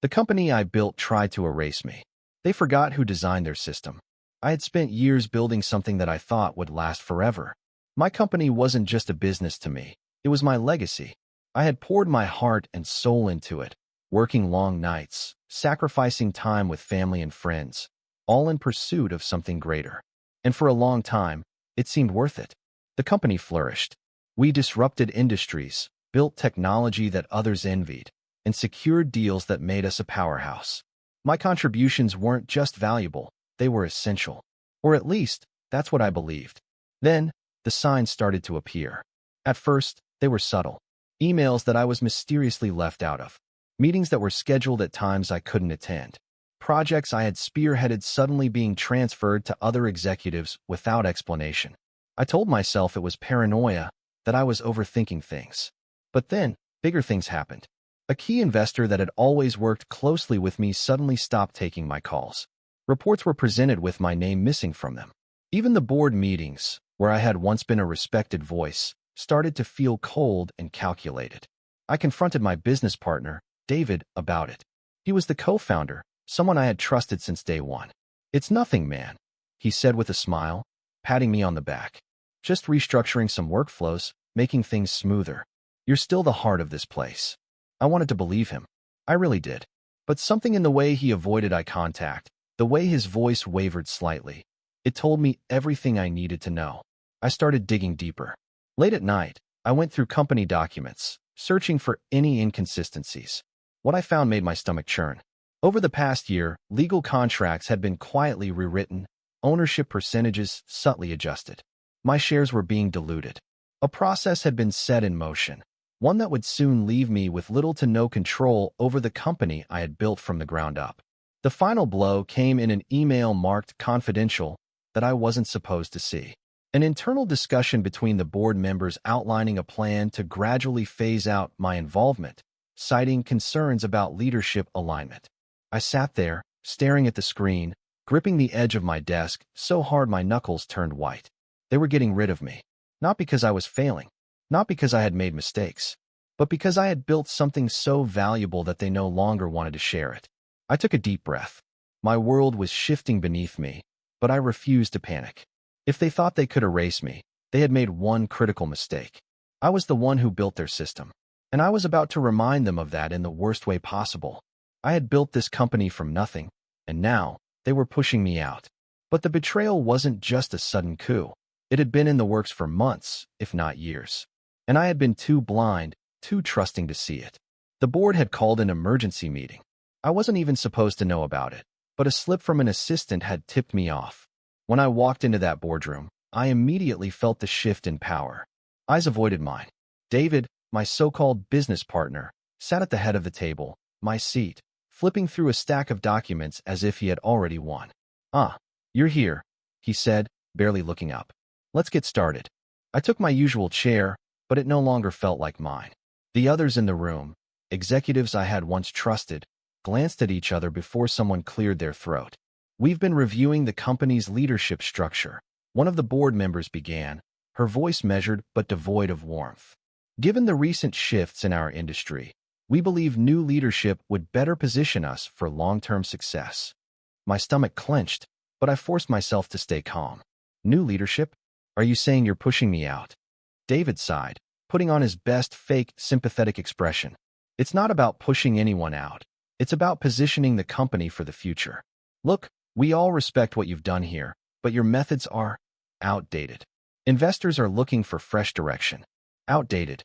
The company I built tried to erase me. They forgot who designed their system. I had spent years building something that I thought would last forever. My company wasn't just a business to me. It was my legacy. I had poured my heart and soul into it, working long nights, sacrificing time with family and friends, all in pursuit of something greater. And for a long time, it seemed worth it. The company flourished. We disrupted industries, built technology that others envied, and secured deals that made us a powerhouse. My contributions weren't just valuable, they were essential. Or at least, that's what I believed. Then, the signs started to appear. At first, they were subtle. Emails that I was mysteriously left out of. Meetings that were scheduled at times I couldn't attend. Projects I had spearheaded suddenly being transferred to other executives without explanation. I told myself it was paranoia, that I was overthinking things. But then, bigger things happened. A key investor that had always worked closely with me suddenly stopped taking my calls. Reports were presented with my name missing from them. Even the board meetings, where I had once been a respected voice, started to feel cold and calculated. I confronted my business partner, David, about it. He was the co-founder, someone I had trusted since day one. "It's nothing, man," he said with a smile, patting me on the back. "Just restructuring some workflows, making things smoother. You're still the heart of this place." I wanted to believe him. I really did. But something in the way he avoided eye contact, the way his voice wavered slightly, it told me everything I needed to know. I started digging deeper. Late at night, I went through company documents, searching for any inconsistencies. What I found made my stomach churn. Over the past year, legal contracts had been quietly rewritten, ownership percentages subtly adjusted. My shares were being diluted. A process had been set in motion, one that would soon leave me with little to no control over the company I had built from the ground up. The final blow came in an email marked confidential that I wasn't supposed to see. An internal discussion between the board members outlining a plan to gradually phase out my involvement, citing concerns about leadership alignment. I sat there, staring at the screen, gripping the edge of my desk so hard my knuckles turned white. They were getting rid of me. Not because I was failing, not because I had made mistakes, but because I had built something so valuable that they no longer wanted to share it. I took a deep breath. My world was shifting beneath me, but I refused to panic. If they thought they could erase me, they had made one critical mistake. I was the one who built their system, and I was about to remind them of that in the worst way possible. I had built this company from nothing, and now they were pushing me out. But the betrayal wasn't just a sudden coup. It had been in the works for months, if not years. And I had been too blind, too trusting to see it. The board had called an emergency meeting. I wasn't even supposed to know about it, but a slip from an assistant had tipped me off. When I walked into that boardroom, I immediately felt the shift in power. Eyes avoided mine. David, my so-called business partner, sat at the head of the table, my seat, flipping through a stack of documents as if he had already won. "Ah, you're here," he said, barely looking up. "Let's get started." I took my usual chair, but it no longer felt like mine. The others in the room, executives I had once trusted, glanced at each other before someone cleared their throat. "We've been reviewing the company's leadership structure," one of the board members began, her voice measured but devoid of warmth. "Given the recent shifts in our industry, we believe new leadership would better position us for long-term success." My stomach clenched, but I forced myself to stay calm. "New leadership? Are you saying you're pushing me out?" David sighed, putting on his best fake, sympathetic expression. "It's not about pushing anyone out. It's about positioning the company for the future. Look, we all respect what you've done here, but your methods are outdated. Investors are looking for fresh direction." Outdated?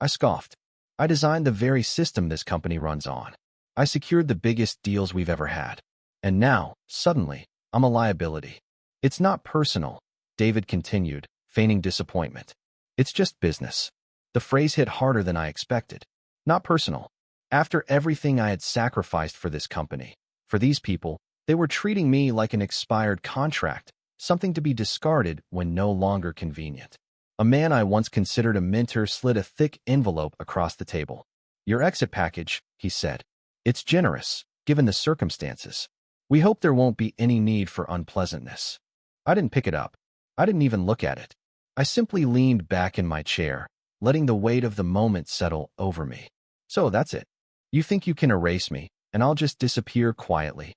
I scoffed. "I designed the very system this company runs on. I secured the biggest deals we've ever had. And now, suddenly, I'm a liability." "It's not personal," David continued, feigning disappointment. "It's just business." The phrase hit harder than I expected. Not personal. After everything I had sacrificed for this company, for these people, they were treating me like an expired contract, something to be discarded when no longer convenient. A man I once considered a mentor slid a thick envelope across the table. "Your exit package," he said. "It's generous, given the circumstances. We hope there won't be any need for unpleasantness." I didn't pick it up. I didn't even look at it. I simply leaned back in my chair, letting the weight of the moment settle over me. "So that's it. You think you can erase me, and I'll just disappear quietly.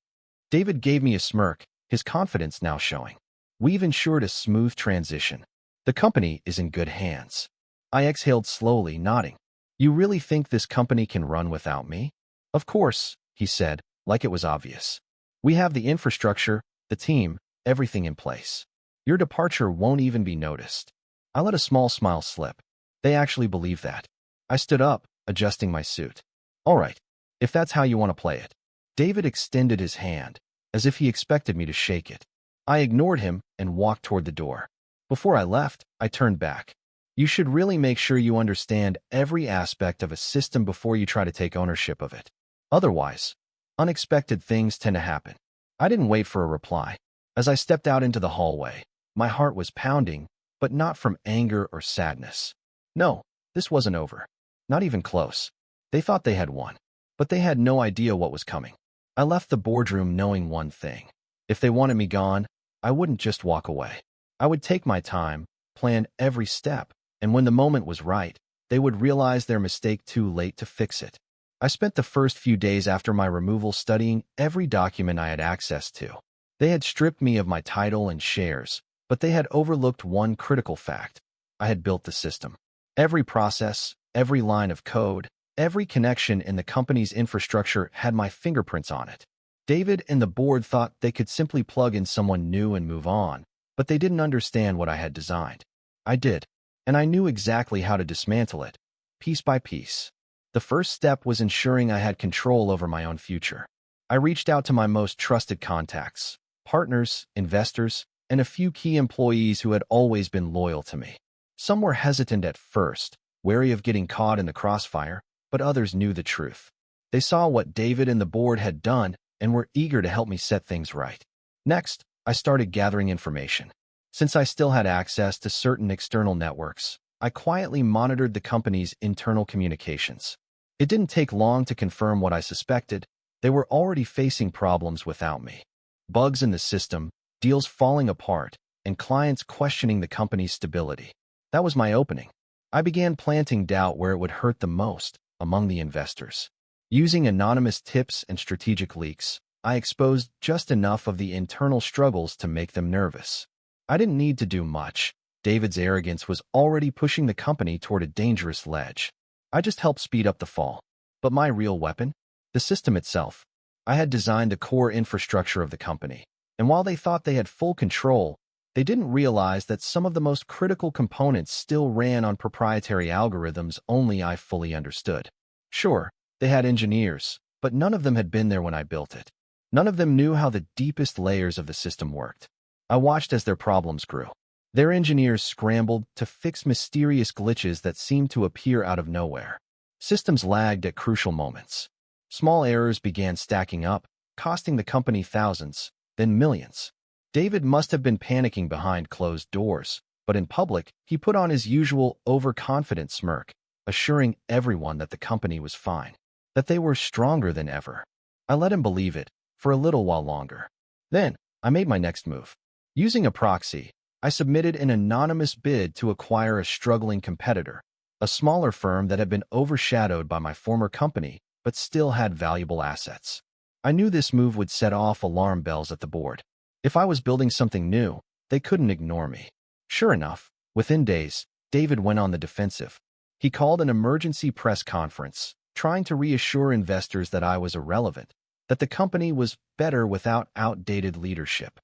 David gave me a smirk, his confidence now showing. We've ensured a smooth transition. The company is in good hands. I exhaled slowly, nodding. You really think this company can run without me? Of course, he said, like it was obvious. We have the infrastructure, the team, everything in place. Your departure won't even be noticed. I let a small smile slip. They actually believe that. I stood up, adjusting my suit. All right, if that's how you want to play it. David extended his hand, as if he expected me to shake it. I ignored him and walked toward the door. Before I left, I turned back. You should really make sure you understand every aspect of a system before you try to take ownership of it. Otherwise, unexpected things tend to happen. I didn't wait for a reply. As I stepped out into the hallway, my heart was pounding, but not from anger or sadness. No, this wasn't over. Not even close. They thought they had won, but they had no idea what was coming. I left the boardroom knowing one thing. If they wanted me gone, I wouldn't just walk away. I would take my time, plan every step, and when the moment was right, they would realize their mistake too late to fix it. I spent the first few days after my removal studying every document I had access to. They had stripped me of my title and shares, but they had overlooked one critical fact. I had built the system. Every process, every line of code, every connection in the company's infrastructure had my fingerprints on it. David and the board thought they could simply plug in someone new and move on, but they didn't understand what I had designed. I did, and I knew exactly how to dismantle it, piece by piece. The first step was ensuring I had control over my own future. I reached out to my most trusted contacts, partners, investors, and a few key employees who had always been loyal to me. Some were hesitant at first, wary of getting caught in the crossfire, but others knew the truth. They saw what David and the board had done and were eager to help me set things right. Next, I started gathering information. Since I still had access to certain external networks, I quietly monitored the company's internal communications. It didn't take long to confirm what I suspected. They were already facing problems without me. Bugs in the system, deals falling apart, and clients questioning the company's stability. That was my opening. I began planting doubt where it would hurt the most, among the investors. Using anonymous tips and strategic leaks, I exposed just enough of the internal struggles to make them nervous. I didn't need to do much. David's arrogance was already pushing the company toward a dangerous ledge. I just helped speed up the fall. But my real weapon? The system itself. I had designed the core infrastructure of the company, and while they thought they had full control, they didn't realize that some of the most critical components still ran on proprietary algorithms only I fully understood. Sure, they had engineers, but none of them had been there when I built it. None of them knew how the deepest layers of the system worked. I watched as their problems grew. Their engineers scrambled to fix mysterious glitches that seemed to appear out of nowhere. Systems lagged at crucial moments. Small errors began stacking up, costing the company thousands, then millions. David must have been panicking behind closed doors, but in public, he put on his usual overconfident smirk, assuring everyone that the company was fine, that they were stronger than ever. I let him believe it for a little while longer. Then, I made my next move. Using a proxy, I submitted an anonymous bid to acquire a struggling competitor, a smaller firm that had been overshadowed by my former company but still had valuable assets. I knew this move would set off alarm bells at the board. If I was building something new, they couldn't ignore me. Sure enough, within days, David went on the defensive. He called an emergency press conference, trying to reassure investors that I was irrelevant, that the company was better without outdated leadership.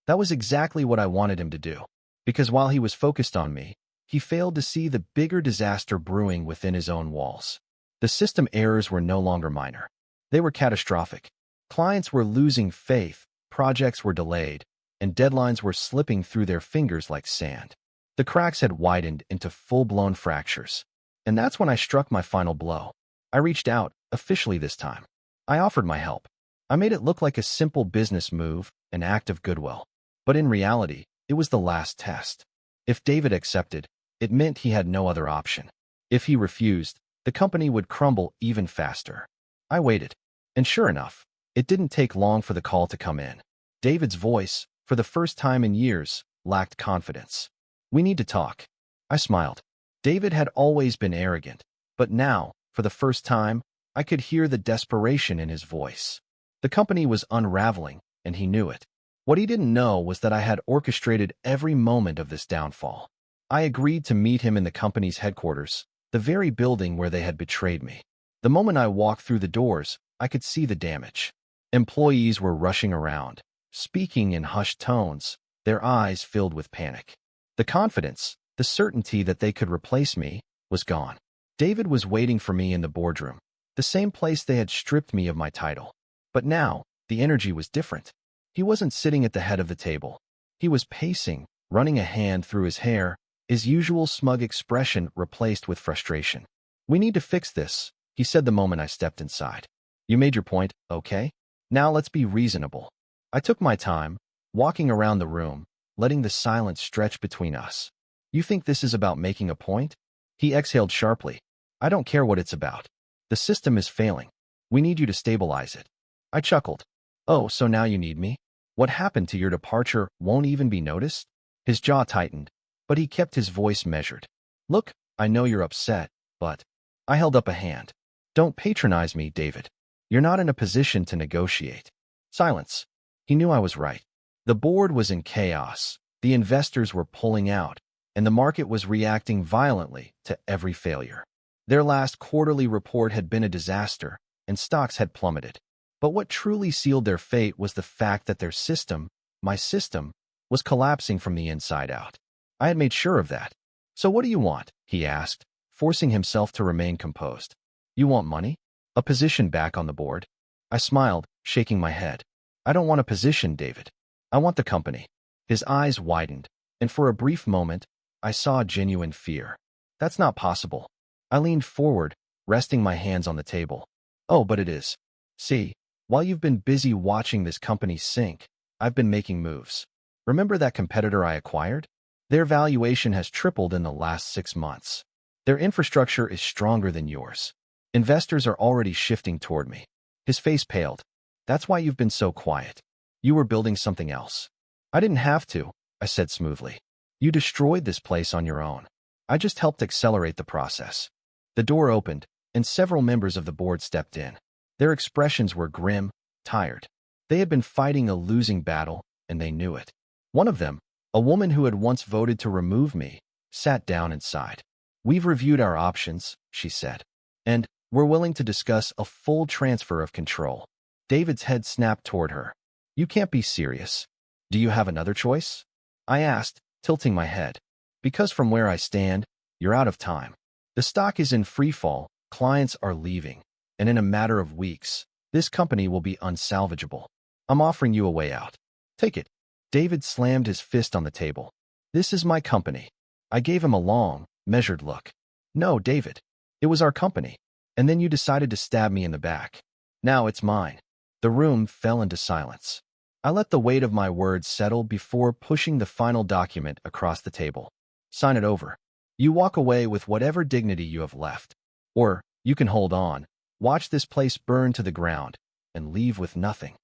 That was exactly what I wanted him to do, because while he was focused on me, he failed to see the bigger disaster brewing within his own walls. The system errors were no longer minor. They were catastrophic. Clients were losing faith, projects were delayed, and deadlines were slipping through their fingers like sand. The cracks had widened into full-blown fractures. And that's when I struck my final blow. I reached out, officially this time. I offered my help. I made it look like a simple business move, an act of goodwill. But in reality, it was the last test. If David accepted, it meant he had no other option. If he refused, the company would crumble even faster. I waited. And sure enough, it didn't take long for the call to come in. David's voice, for the first time in years, lacked confidence. "We need to talk." I smiled. David had always been arrogant, but now, for the first time, I could hear the desperation in his voice. The company was unraveling, and he knew it. What he didn't know was that I had orchestrated every moment of this downfall. I agreed to meet him in the company's headquarters, the very building where they had betrayed me. The moment I walked through the doors, I could see the damage. Employees were rushing around, speaking in hushed tones, their eyes filled with panic. The confidence, the certainty that they could replace me, was gone. David was waiting for me in the boardroom, the same place they had stripped me of my title. But now, the energy was different. He wasn't sitting at the head of the table. He was pacing, running a hand through his hair, his usual smug expression replaced with frustration. "We need to fix this," he said the moment I stepped inside. "You made your point, okay? Now let's be reasonable." I took my time, walking around the room, letting the silence stretch between us. "You think this is about making a point?" He exhaled sharply. "I don't care what it's about. The system is failing. We need you to stabilize it." I chuckled. "Oh, so now you need me? What happened to your departure won't even be noticed?" His jaw tightened, but he kept his voice measured. "Look, I know you're upset, but—" I held up a hand. "Don't patronize me, David. You're not in a position to negotiate." Silence. He knew I was right. The board was in chaos, the investors were pulling out, and the market was reacting violently to every failure. Their last quarterly report had been a disaster, and stocks had plummeted. But what truly sealed their fate was the fact that their system, my system, was collapsing from the inside out. I had made sure of that. "So what do you want?" he asked, forcing himself to remain composed. "You want money? A position back on the board?" I smiled, shaking my head. "I don't want a position, David. I want the company." His eyes widened, and for a brief moment, I saw genuine fear. "That's not possible." I leaned forward, resting my hands on the table. "Oh, but it is. See, while you've been busy watching this company sink, I've been making moves. Remember that competitor I acquired? Their valuation has tripled in the last 6 months. Their infrastructure is stronger than yours. Investors are already shifting toward me." His face paled. "That's why you've been so quiet. You were building something else." "I didn't have to," I said smoothly. "You destroyed this place on your own. I just helped accelerate the process." The door opened, and several members of the board stepped in. Their expressions were grim, tired. They had been fighting a losing battle, and they knew it. One of them, a woman who had once voted to remove me, sat down and sighed. "We've reviewed our options," she said, "and we're willing to discuss a full transfer of control." David's head snapped toward her. "You can't be serious. Do you have another choice?" I asked, tilting my head. "Because from where I stand, you're out of time. The stock is in free fall, clients are leaving, and in a matter of weeks, this company will be unsalvageable. I'm offering you a way out. Take it." David slammed his fist on the table. "This is my company." I gave him a long, measured look. "No, David. It was our company. And then you decided to stab me in the back. Now it's mine." The room fell into silence. I let the weight of my words settle before pushing the final document across the table. "Sign it over. You walk away with whatever dignity you have left. Or you can hold on, watch this place burn to the ground, and leave with nothing."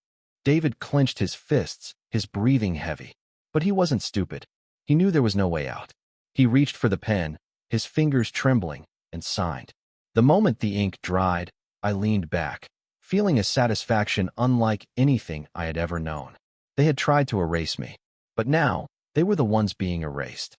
David clenched his fists, his breathing heavy. But he wasn't stupid. He knew there was no way out. He reached for the pen, his fingers trembling, and signed. The moment the ink dried, I leaned back, feeling a satisfaction unlike anything I had ever known. They had tried to erase me, but now they were the ones being erased.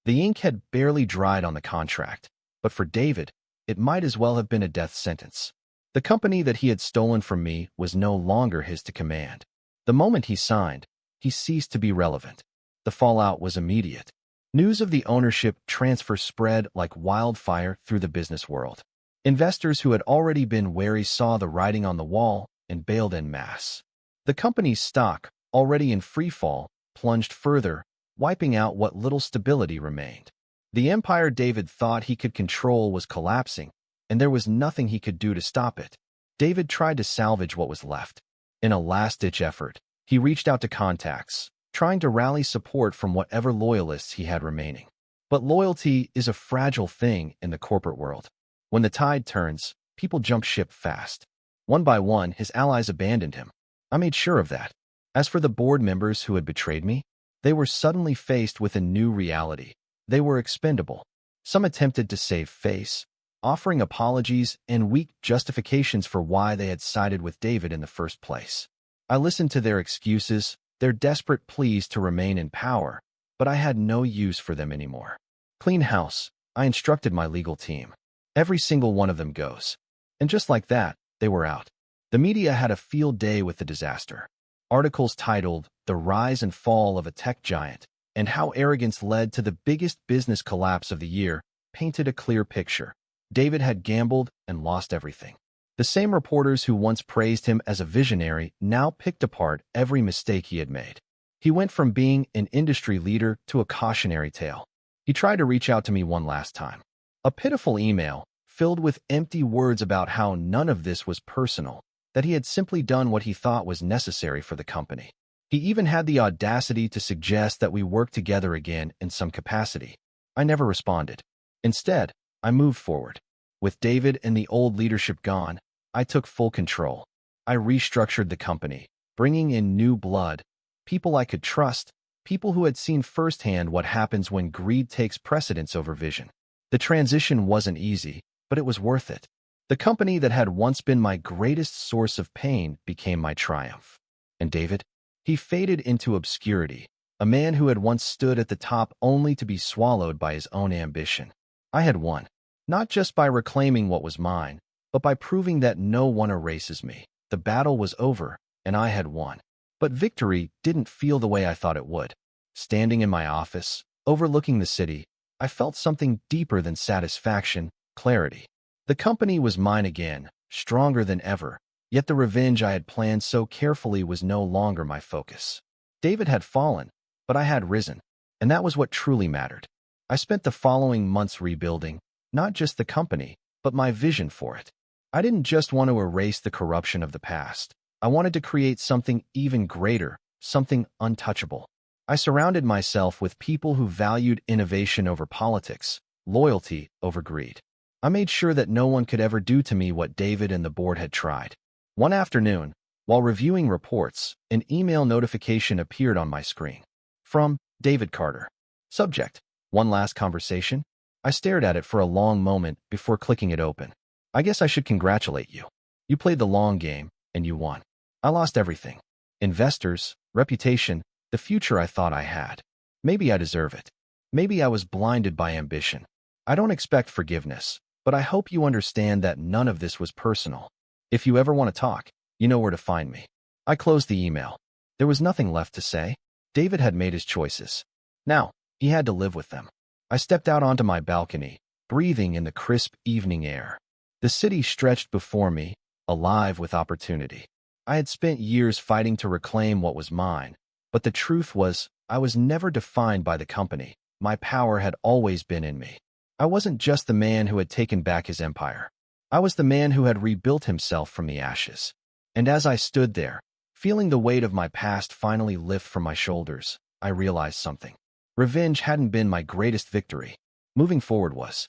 The ink had barely dried on the contract, but for David, it might as well have been a death sentence. The company that he had stolen from me was no longer his to command. The moment he signed, he ceased to be relevant. The fallout was immediate. News of the ownership transfer spread like wildfire through the business world. Investors who had already been wary saw the writing on the wall and bailed en masse. The company's stock, already in free fall, plunged further, wiping out what little stability remained. The empire David thought he could control was collapsing, and there was nothing he could do to stop it. David tried to salvage what was left. In a last-ditch effort, he reached out to contacts, trying to rally support from whatever loyalists he had remaining. But loyalty is a fragile thing in the corporate world. When the tide turns, people jump ship fast. One by one, his allies abandoned him. I made sure of that. As for the board members who had betrayed me, they were suddenly faced with a new reality. They were expendable. Some attempted to save face, offering apologies and weak justifications for why they had sided with David in the first place. I listened to their excuses, their desperate pleas to remain in power, but I had no use for them anymore. Clean house, I instructed my legal team. Every single one of them goes. And just like that, they were out. The media had a field day with the disaster. Articles titled, "The Rise and Fall of a Tech Giant," and how arrogance led to the biggest business collapse of the year, painted a clear picture. David had gambled and lost everything. The same reporters who once praised him as a visionary now picked apart every mistake he had made. He went from being an industry leader to a cautionary tale. He tried to reach out to me one last time. A pitiful email, filled with empty words about how none of this was personal, that he had simply done what he thought was necessary for the company. He even had the audacity to suggest that we work together again in some capacity. I never responded. Instead, I moved forward. With David and the old leadership gone, I took full control. I restructured the company, bringing in new blood, people I could trust, people who had seen firsthand what happens when greed takes precedence over vision. The transition wasn't easy, but it was worth it. The company that had once been my greatest source of pain became my triumph. And David? He faded into obscurity, a man who had once stood at the top only to be swallowed by his own ambition. I had won, not just by reclaiming what was mine, but by proving that no one erases me. The battle was over, and I had won. But victory didn't feel the way I thought it would. Standing in my office, overlooking the city, I felt something deeper than satisfaction, clarity. The company was mine again, stronger than ever, yet the revenge I had planned so carefully was no longer my focus. David had fallen, but I had risen, and that was what truly mattered. I spent the following months rebuilding, not just the company, but my vision for it. I didn't just want to erase the corruption of the past. I wanted to create something even greater, something untouchable. I surrounded myself with people who valued innovation over politics, loyalty over greed. I made sure that no one could ever do to me what David and the board had tried. One afternoon, while reviewing reports, an email notification appeared on my screen. From David Carter. Subject: One last conversation. I stared at it for a long moment before clicking it open. I guess I should congratulate you. You played the long game, and you won. I lost everything. Investors, reputation, the future I thought I had. Maybe I deserve it. Maybe I was blinded by ambition. I don't expect forgiveness, but I hope you understand that none of this was personal. If you ever want to talk, you know where to find me. I closed the email. There was nothing left to say. David had made his choices. Now, he had to live with them. I stepped out onto my balcony, breathing in the crisp evening air. The city stretched before me, alive with opportunity. I had spent years fighting to reclaim what was mine, but the truth was, I was never defined by the company. My power had always been in me. I wasn't just the man who had taken back his empire. I was the man who had rebuilt himself from the ashes. And as I stood there, feeling the weight of my past finally lift from my shoulders, I realized something. Revenge hadn't been my greatest victory. Moving forward was.